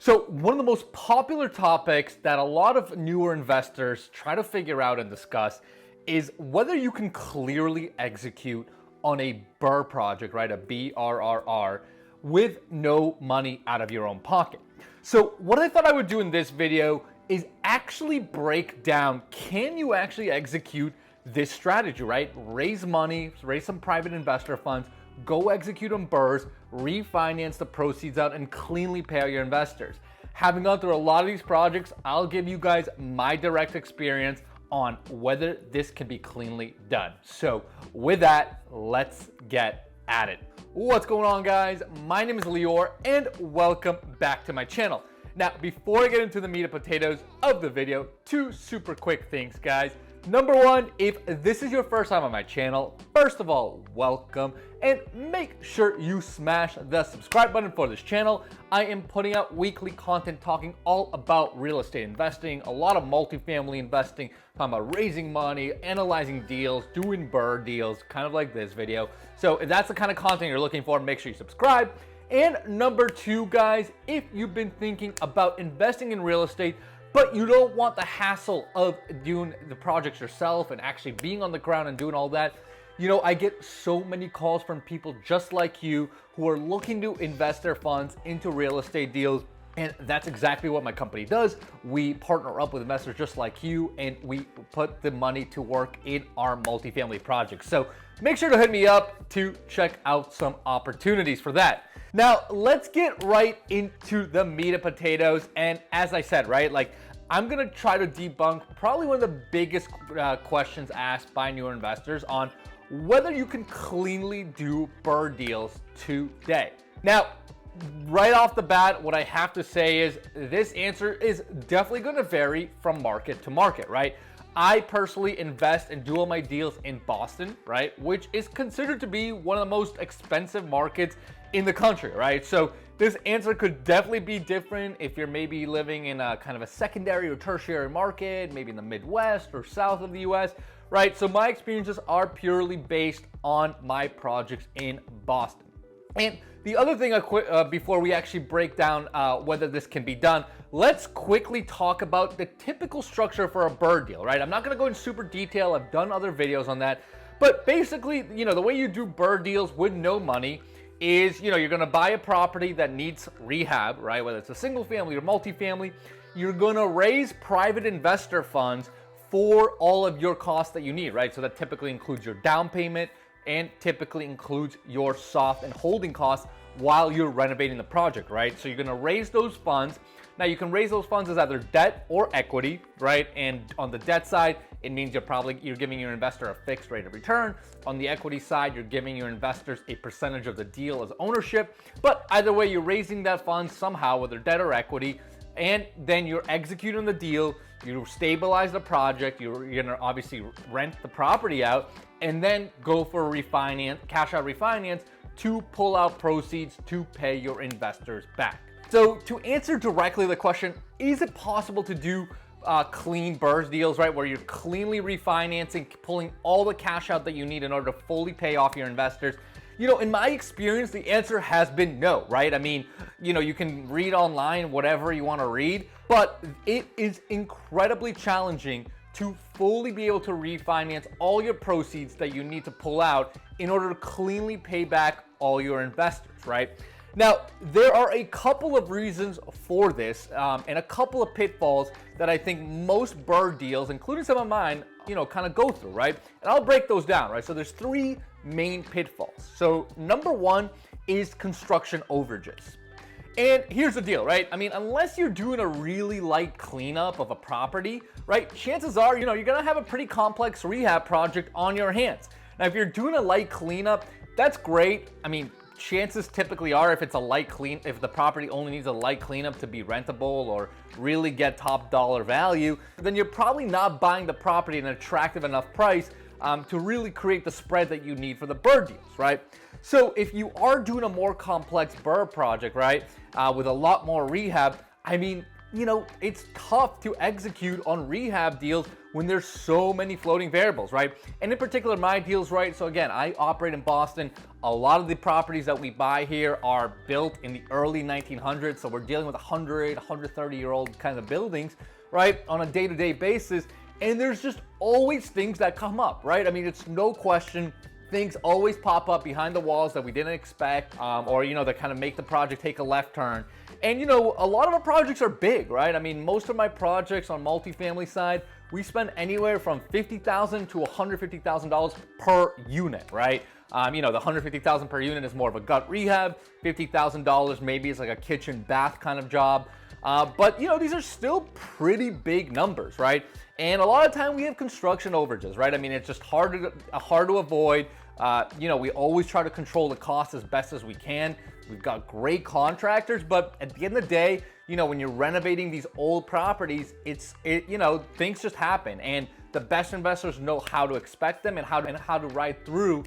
So one of the most popular topics that a lot of newer investors try to figure out and discuss is whether you can clearly execute on a BRRRR project, right? A BRRRR with no money out of your own pocket. So what I thought I would do in this video is actually break down, can you actually execute this strategy, right? Raise money, raise some private investor funds, go execute on BRRRRs, refinance the proceeds out, and cleanly pay out your investors. Having gone through a lot of these projects, I'll give you guys my direct experience on whether this can be cleanly done. So with that, let's get at it. What's going on, guys? My name is Lior and welcome back to my channel. Now, before I get into the meat and potatoes of the video, two super quick things, guys. Number one, if this is your first time on my channel, first of all, welcome, and make sure you smash the subscribe button for this channel. I am putting out weekly content talking all about real estate investing, a lot of multifamily investing, talking about raising money, analyzing deals, doing BRRRR deals, kind of like this video. So if that's the kind of content you're looking for, make sure you subscribe. And number two, guys, if you've been thinking about investing in real estate, but you don't want the hassle of doing the projects yourself and actually being on the ground and doing all that, you know, I get so many calls from people just like you who are looking to invest their funds into real estate deals. And that's exactly what my company does. We partner up with investors just like you, and we put the money to work in our multifamily projects. So make sure to hit me up to check out some opportunities for that. Now, let's get right into the meat and potatoes. And as I said, right, like I'm gonna try to debunk probably one of the biggest questions asked by newer investors on whether you can cleanly do BRRRR deals today. Now, right off the bat, what I have to say is this answer is definitely gonna vary from market to market, right? I personally invest and do all my deals in Boston, right? Which is considered to be one of the most expensive markets in the country, right? So this answer could definitely be different if you're maybe living in a kind of a secondary or tertiary market, maybe in the Midwest or south of the US, right? So my experiences are purely based on my projects in Boston. And the other thing, before we actually break down whether this can be done, let's quickly talk about the typical structure for a BRRRR deal, right? I'm not gonna go in super detail. I've done other videos on that. But basically, you know, the way you do BRRRR deals with no money is, you know, you're gonna buy a property that needs rehab, right? Whether it's a single family or multifamily, you're gonna raise private investor funds for all of your costs that you need, right? So that typically includes your down payment and typically includes your soft and holding costs while you're renovating the project, right? So you're gonna raise those funds. Now you can raise those funds as either debt or equity, right? And on the debt side, it means you're giving your investor a fixed rate of return. On the equity side, you're giving your investors a percentage of the deal as ownership. But either way, you're raising that fund somehow, whether debt or equity, and then you're executing the deal, you stabilize the project, you're gonna obviously rent the property out, and then go for a refinance, cash out refinance to pull out proceeds to pay your investors back. So to answer directly the question, is it possible to do clean BRRRR deals, right? Where you're cleanly refinancing, pulling all the cash out that you need in order to fully pay off your investors? You know, in my experience, the answer has been no, right? I mean, you know, you can read online whatever you want to read, but it is incredibly challenging to fully be able to refinance all your proceeds that you need to pull out in order to cleanly pay back all your investors, right? Now, there are a couple of reasons for this and a couple of pitfalls that I think most BRRRR deals, including some of mine, you know, kind of go through, right? And I'll break those down, right? So there's three main pitfalls. So number one is construction overages. And here's the deal, right? I mean, unless you're doing a really light cleanup of a property, right? Chances are, you know, you're gonna have a pretty complex rehab project on your hands. Now, if you're doing a light cleanup, that's great. I mean, chances typically are if the property only needs a light cleanup to be rentable or really get top dollar value, then you're probably not buying the property at an attractive enough price to really create the spread that you need for the BRRRR deals, right? So if you are doing a more complex BRRRR project, right, with a lot more rehab, I mean, it's tough to execute on rehab deals when there's so many floating variables, right? And in particular, my deals, right? So again, I operate in Boston. A lot of the properties that we buy here are built in the early 1900s. So we're dealing with 100, 130-year-old kind of buildings, right? On a day-to-day basis. And there's just always things that come up, right? I mean, it's no question. Things always pop up behind the walls that we didn't expect, or, that kind of make the project take a left turn. And, a lot of our projects are big, right? I mean, most of my projects on multifamily side, we spend anywhere from $50,000 to $150,000 per unit, right? The $150,000 per unit is more of a gut rehab. $50,000 maybe is like a kitchen bath kind of job. But these are still pretty big numbers, right? And a lot of time we have construction overages, right? I mean, it's just hard to avoid. We always try to control the cost as best as we can. We've got great contractors, but at the end of the day, when you're renovating these old properties, things just happen, and the best investors know how to expect them and how to ride through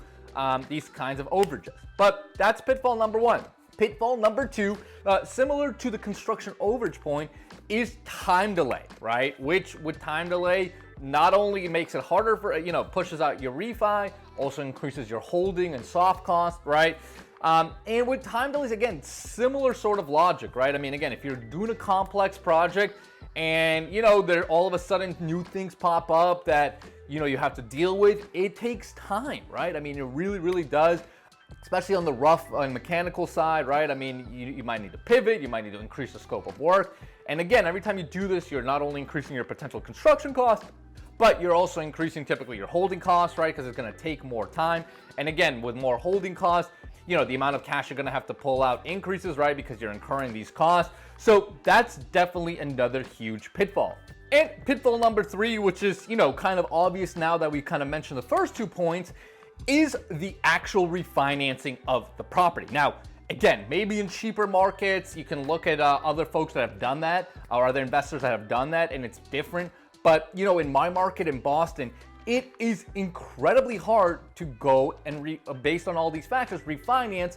these kinds of overages. But that's pitfall number one. Pitfall number two, similar to the construction overage point, is time delay, right? Which with time delay, not only makes it harder for, pushes out your refi, also increases your holding and soft cost, right? And with time delays, again, similar sort of logic, right? I mean, again, if you're doing a complex project and, there all of a sudden new things pop up that, you have to deal with, it takes time, right? I mean, it really, really does. Especially on the rough and mechanical side, right? I mean, you might need to pivot, you might need to increase the scope of work. And again, every time you do this, you're not only increasing your potential construction cost, but you're also increasing typically your holding costs, right? Because it's gonna take more time. And again, with more holding costs, the amount of cash you're gonna have to pull out increases, right? Because you're incurring these costs. So that's definitely another huge pitfall. And pitfall number three, which is, kind of obvious now that we kind of mentioned the first 2 points, is the actual refinancing of the property. Now, again, maybe in cheaper markets, you can look at other folks that have done that, or other investors that have done that, and it's different. But, in my market in Boston, it is incredibly hard to go and, based on all these factors, refinance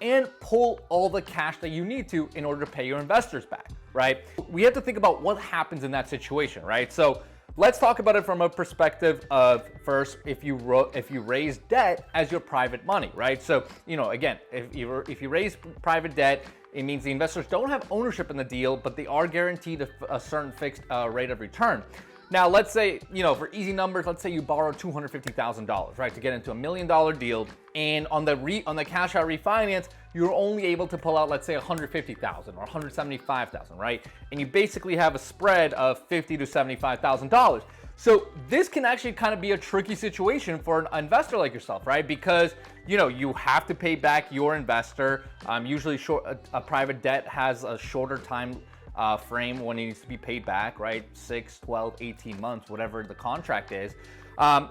and pull all the cash that you need to in order to pay your investors back, right? We have to think about what happens in that situation, right? So let's talk about it from a perspective of, first, if you raise debt as your private money, right? So, again, if you raise private debt, it means the investors don't have ownership in the deal, but they are guaranteed a certain fixed rate of return. Now, let's say, for easy numbers, let's say you borrow $250,000, right, to get into $1 million deal, and on the cash out refinance, you're only able to pull out, let's say, $150,000 or $175,000, right? And you basically have a spread of $50,000 to $75,000. So this can actually kind of be a tricky situation for an investor like yourself, right? Because, you have to pay back your investor. Usually a private debt has a shorter time frame when it needs to be paid back, right? 6, 12, 18 months, whatever the contract is.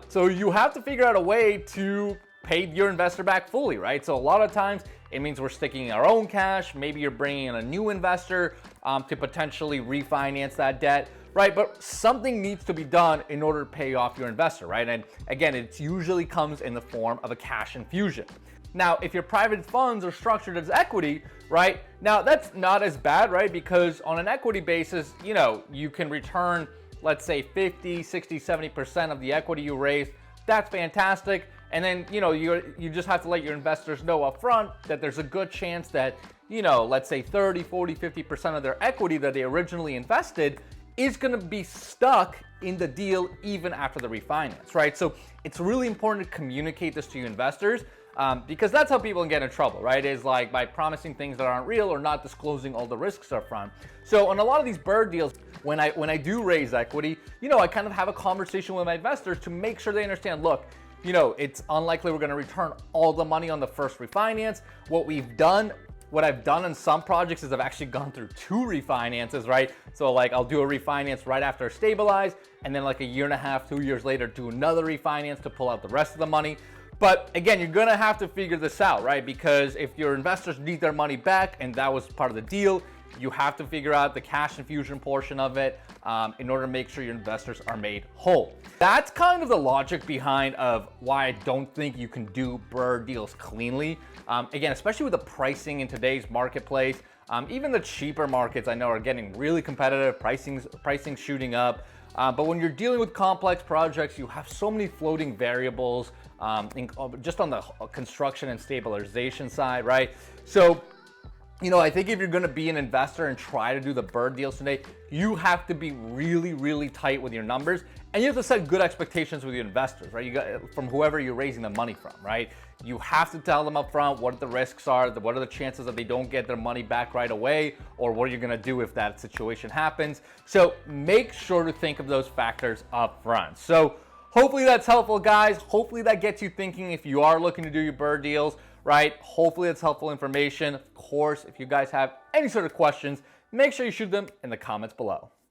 So you have to figure out a way to pay your investor back fully, right? So a lot of times it means we're sticking our own cash. Maybe you're bringing in a new investor to potentially refinance that debt, right? But something needs to be done in order to pay off your investor, right? And again, it usually comes in the form of a cash infusion. Now, if your private funds are structured as equity, right? Now that's not as bad, right? Because on an equity basis, you can return, let's say 50, 60, 70% of the equity you raised. That's fantastic. And then, you just have to let your investors know up front that there's a good chance that, let's say 30, 40, 50% of their equity that they originally invested is going to be stuck in the deal even after the refinance, right? So it's really important to communicate this to your investors. Because that's how people can get in trouble, right? Is like by promising things that aren't real or not disclosing all the risks up front. So on a lot of these BRRRR deals, when I do raise equity, I kind of have a conversation with my investors to make sure they understand, look, it's unlikely we're going to return all the money on the first refinance. What I've done in some projects is I've actually gone through 2 refinances, right? So like I'll do a refinance right after stabilize, and then like a year and a half, 2 years later, do another refinance to pull out the rest of the money. But again, you're gonna have to figure this out, right? Because if your investors need their money back, and that was part of the deal, you have to figure out the cash infusion portion of it in order to make sure your investors are made whole. That's kind of the logic behind of why I don't think you can do BRRRR deals cleanly. Again, especially with the pricing in today's marketplace, Even the cheaper markets I know are getting really competitive, pricing shooting up. But when you're dealing with complex projects, you have so many floating variables just on the construction and stabilization side, right? So, I think if you're going to be an investor and try to do the BRRRR deals today, you have to be really, really tight with your numbers, and you have to set good expectations with your investors, right? You got from whoever you're raising the money from, right? You have to tell them up front what the risks are, what are the chances that they don't get their money back right away, or what are you going to do if that situation happens. So make sure to think of those factors up front. So hopefully that's helpful, guys. Hopefully that gets you thinking if you are looking to do your BRRRR deals, right? Hopefully it's helpful information. Of course, if you guys have any sort of questions, make sure you shoot them in the comments below.